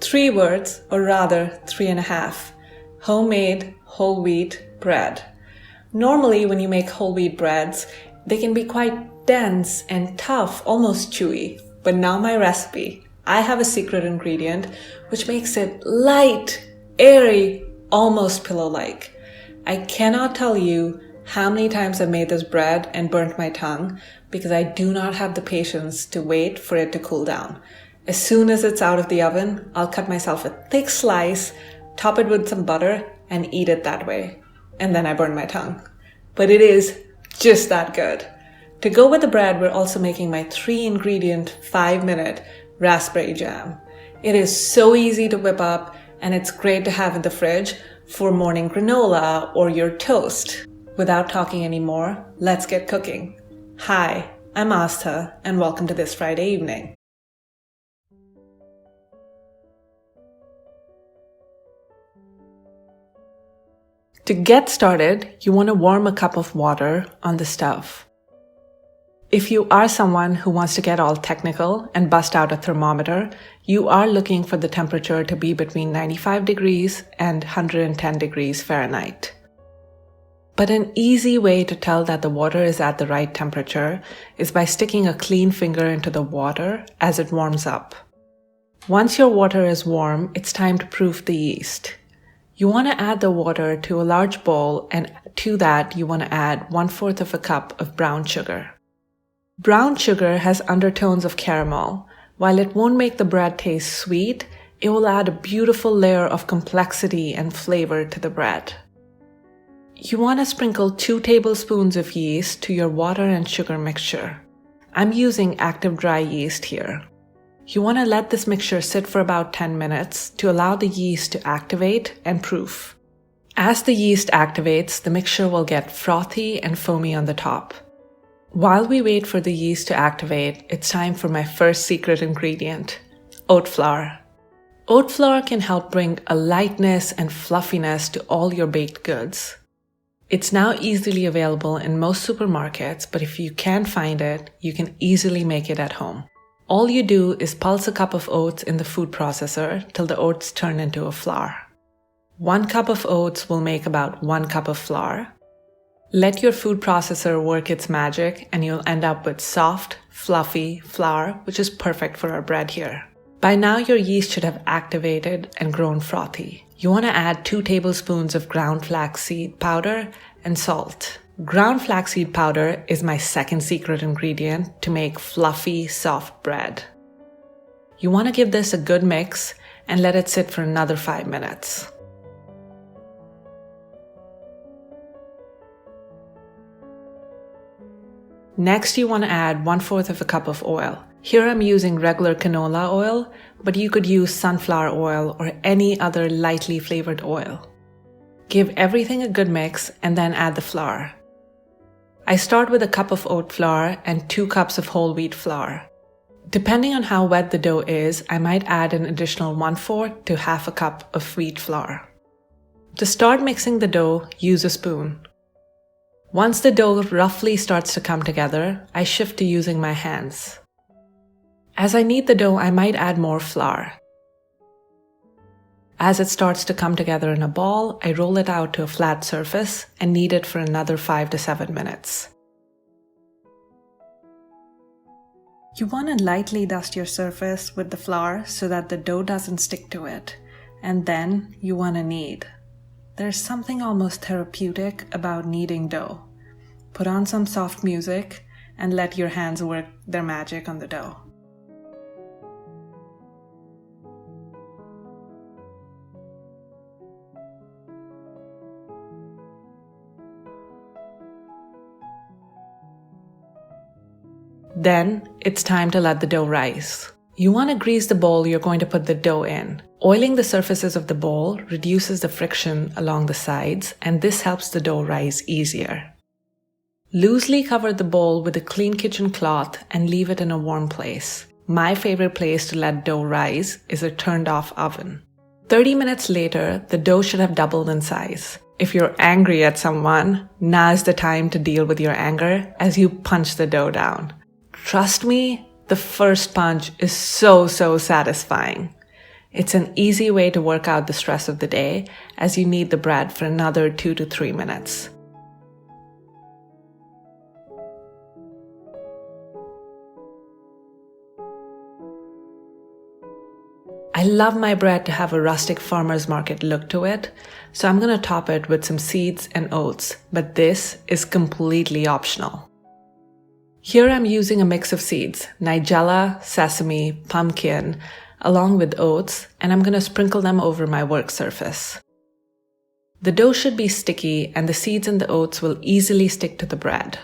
Three words, or rather 3.5. Homemade whole wheat bread. Normally when you make whole wheat breads, they can be quite dense and tough, almost chewy. But now my recipe, I have a secret ingredient which makes it light, airy, almost pillow-like. I cannot tell you how many times I've made this bread and burnt my tongue because I do not have the patience to wait for it to cool down. As soon as it's out of the oven, I'll cut myself a thick slice, top it with some butter, and eat it that way. And then I burn my tongue. But it is just that good. To go with the bread, we're also making my 3-ingredient, 5-minute raspberry jam. It is so easy to whip up, and it's great to have in the fridge for morning granola or your toast. Without talking anymore, let's get cooking. Hi, I'm Astha, and welcome to this Friday evening. To get started, you want to warm a cup of water on the stove. If you are someone who wants to get all technical and bust out a thermometer, you are looking for the temperature to be between 95 degrees and 110 degrees Fahrenheit. But an easy way to tell that the water is at the right temperature is by sticking a clean finger into the water as it warms up. Once your water is warm, it's time to proof the yeast. You want to add the water to a large bowl, and to that you want to add 1/4 of a cup of brown sugar. Brown sugar has undertones of caramel. While it won't make the bread taste sweet, it will add a beautiful layer of complexity and flavor to the bread. You want to sprinkle 2 tablespoons of yeast to your water and sugar mixture. I'm using active dry yeast here. You want to let this mixture sit for about 10 minutes to allow the yeast to activate and proof. As the yeast activates, the mixture will get frothy and foamy on the top. While we wait for the yeast to activate, it's time for my first secret ingredient, oat flour. Oat flour can help bring a lightness and fluffiness to all your baked goods. It's now easily available in most supermarkets, but if you can't find it, you can easily make it at home. All you do is pulse a cup of oats in the food processor till the oats turn into a flour. 1 cup of oats will make about 1 cup of flour. Let your food processor work its magic and you'll end up with soft, fluffy flour, which is perfect for our bread here. By now your yeast should have activated and grown frothy. You want to add 2 tablespoons of ground flaxseed powder and salt. Ground flaxseed powder is my second secret ingredient to make fluffy, soft bread. You want to give this a good mix and let it sit for another 5 minutes. Next, you want to add 1/4 of a cup of oil. Here I'm using regular canola oil, but you could use sunflower oil or any other lightly flavored oil. Give everything a good mix and then add the flour. I start with a cup of oat flour and 2 cups of whole wheat flour. Depending on how wet the dough is, I might add an additional 1/4 to 1/2 cup of wheat flour. To start mixing the dough, use a spoon. Once the dough roughly starts to come together, I shift to using my hands. As I knead the dough, I might add more flour. As it starts to come together in a ball, I roll it out to a flat surface and knead it for another 5 to 7 minutes. You want to lightly dust your surface with the flour so that the dough doesn't stick to it, and then you want to knead. There's something almost therapeutic about kneading dough. Put on some soft music and let your hands work their magic on the dough. Then it's time to let the dough rise. You want to grease the bowl you're going to put the dough in. Oiling the surfaces of the bowl reduces the friction along the sides, and this helps the dough rise easier. Loosely cover the bowl with a clean kitchen cloth and leave it in a warm place. My favorite place to let dough rise is a turned-off oven. 30 minutes later, the dough should have doubled in size. If you're angry at someone, now's the time to deal with your anger as you punch the dough down. Trust me, the first punch is so satisfying. It's an easy way to work out the stress of the day, as you knead the bread for another 2 to 3 minutes. I love my bread to have a rustic farmer's market look to it, so I'm going to top it with some seeds and oats, but this is completely optional. Here I'm using a mix of seeds, nigella, sesame, pumpkin, along with oats, and I'm going to sprinkle them over my work surface. The dough should be sticky and the seeds and the oats will easily stick to the bread.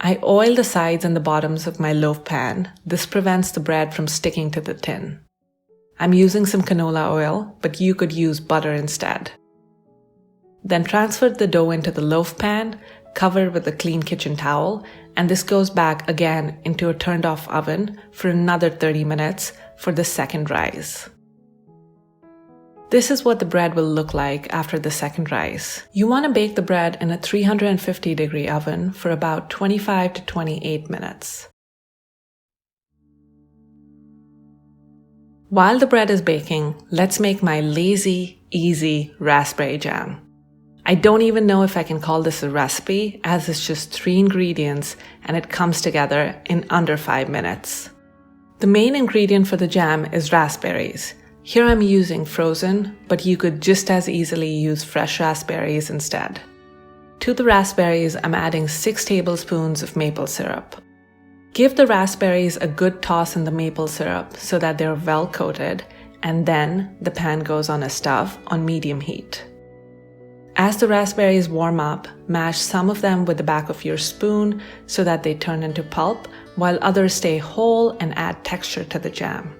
I oil the sides and the bottoms of my loaf pan. This prevents the bread from sticking to the tin. I'm using some canola oil, but you could use butter instead. Then transfer the dough into the loaf pan, cover with a clean kitchen towel, and this goes back again into a turned off oven for another 30 minutes for the second rise. This is what the bread will look like after the second rise. You want to bake the bread in a 350-degree oven for about 25 to 28 minutes. While the bread is baking, let's make my lazy, easy raspberry jam. I don't even know if I can call this a recipe, as it's just 3 ingredients and it comes together in under 5 minutes. The main ingredient for the jam is raspberries. Here I'm using frozen, but you could just as easily use fresh raspberries instead. To the raspberries, I'm adding 6 tablespoons of maple syrup. Give the raspberries a good toss in the maple syrup so that they're well coated, and then the pan goes on a stove on medium heat. As the raspberries warm up, mash some of them with the back of your spoon so that they turn into pulp, while others stay whole and add texture to the jam.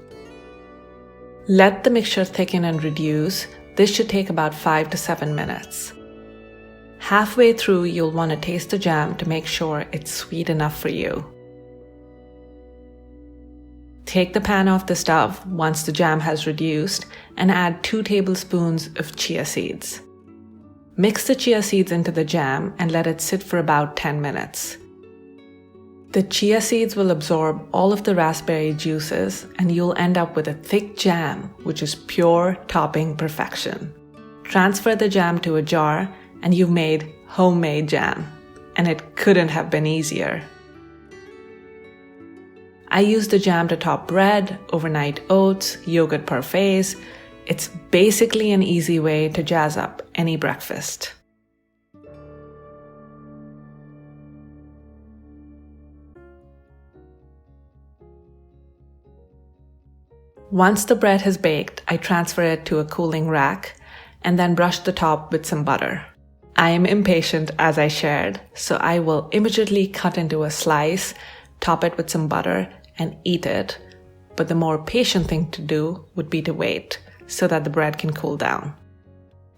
Let the mixture thicken and reduce. This should take about 5 to 7 minutes. Halfway through, you'll want to taste the jam to make sure it's sweet enough for you. Take the pan off the stove once the jam has reduced and add 2 tablespoons of chia seeds. Mix the chia seeds into the jam and let it sit for about 10 minutes. The chia seeds will absorb all of the raspberry juices and you'll end up with a thick jam, which is pure topping perfection. Transfer the jam to a jar and you've made homemade jam. And it couldn't have been easier. I use the jam to top bread, overnight oats, yogurt parfaits. It's basically an easy way to jazz up any breakfast. Once the bread has baked, I transfer it to a cooling rack and then brush the top with some butter. I am impatient, as I shared, so I will immediately cut into a slice, top it with some butter, and eat it. But the more patient thing to do would be to wait so that the bread can cool down.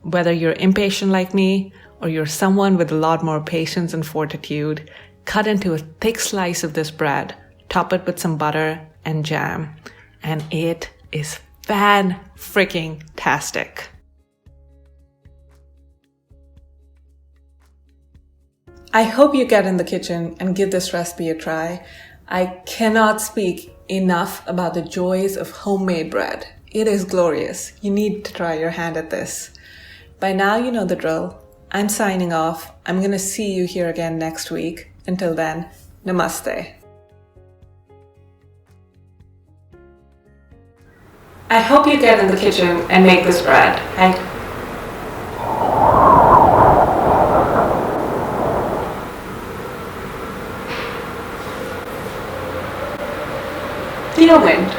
Whether you're impatient like me or you're someone with a lot more patience and fortitude, cut into a thick slice of this bread, top it with some butter and jam, and it is fan-freaking-tastic. I hope you get in the kitchen and give this recipe a try. I cannot speak enough about the joys of homemade bread. It is glorious. You need to try your hand at this. By now you know the drill. I'm signing off. I'm going to see you here again next week. Until then, namaste. I hope you get in the kitchen and make this bread. Dear wind,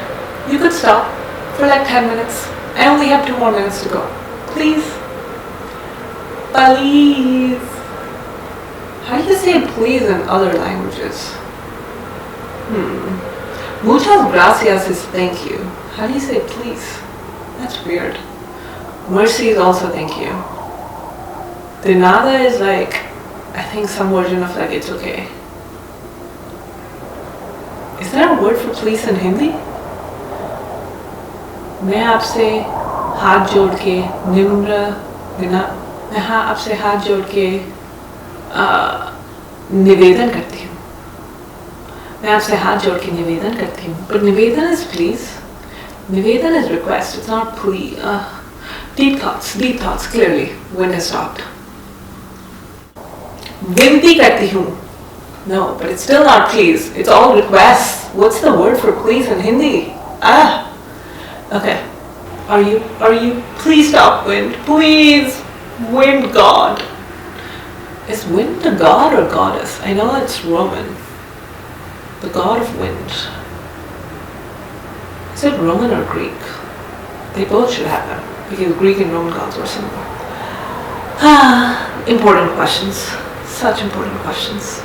you could stop for like 10 minutes. I only have 2 more minutes to go. Please. Please. How do you say please in other languages? Muchas gracias is thank you. How do you say please? That's weird. Mercy is also thank you. De nada is like, I think some version of like it's okay. Is there a word for please in Hindi? मैं आपसे हाथ जोड़ के निवेदन करती हूँ. मैं आपसे हाथ जोड़ के निवेदन करती हूँ. But निवेदन is please. Nivedan is request, it's not plea. Deep thoughts, clearly. Wind has stopped. Vinti karti hoon. No, but it's still not please. It's all requests. What's the word for please in Hindi? Okay. Are you, please stop wind. Please, wind god. Is wind a god or goddess? I know it's Roman. The god of wind. Is it Roman or Greek? They both should have them, because Greek and Roman gods were similar. Important questions. Such important questions.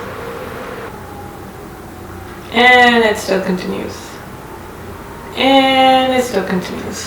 And it still continues. And it still continues.